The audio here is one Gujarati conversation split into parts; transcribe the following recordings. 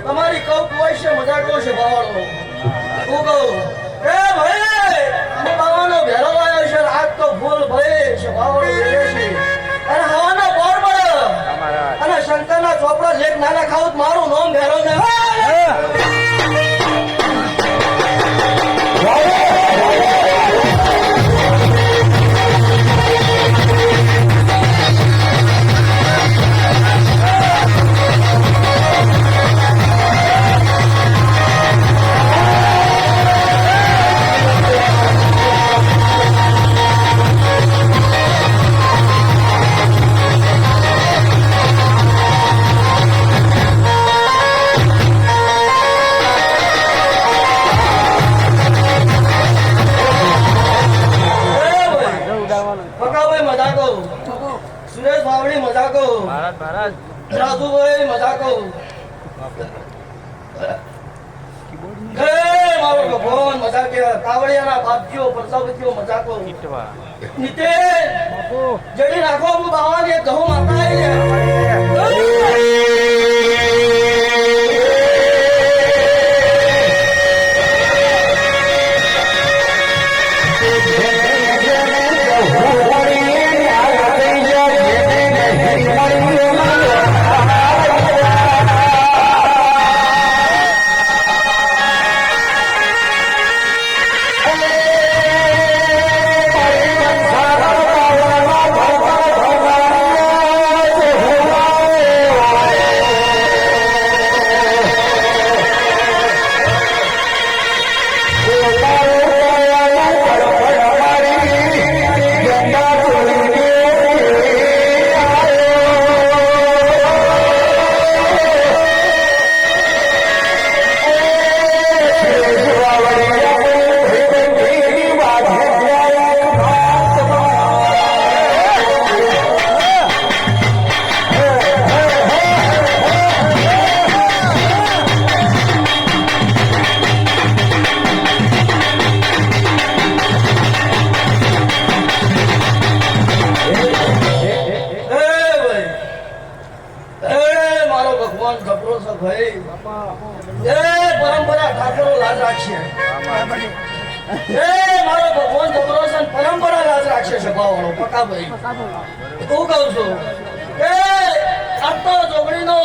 તમારી કઉ છે મજાકો છે બાવાળો હું કહું એ ભાઈ બાવાનો ભેરો આવ્યો છે રાત તો ફૂલ ભાઈ છે બાવાળો ભેરો છે અને હવાનો બોર પડે અને શંકરના ચોપડા લેખ નાના ખાવું મારું નામ ભેરો ને સુરેશ બાવળી મજાકો જાદુભાઈ મજાકો મારો ભગવાન મજાકે કાવડિયાના બાપજીઓ પ્રજાપતિઓ મજાકો નીતેન જડી રાખો હું બાવાને કહું માતા રાખશે એ મારો ભગવાન છોકરો છે ને પરંપરા લાજ રાખશે સભાવાળો પકાભાઈ હું કહું છું એ આ તો જોગણીનો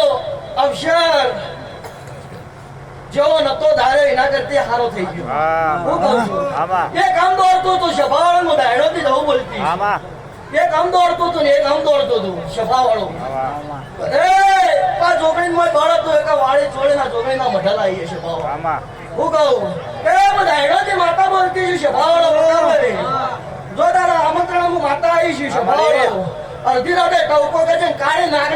અવસર જેવો નતો ધારે એના કરતી હારો થઈ ગયો હું કહું છું એ કામ દોડતું તું સભાવાળો દાયડો થી જવું બોલતી એ કામ દોડતું તું ને એ કામ દોડતું તું સભાવાળો એ પા જોગણીમાં દોડતું એક વાળી છોડીના જોગણીના મઢા લાવીએ સભાવાળો હું કહું એ દાયડો થી માતા બોલતી છે સભાવાળો પકાભાઈ જો તારા આમંત્રણ માતા આવી છે સભાવાળો અડધી રાતે ટવકો કે છે કાળી નાગ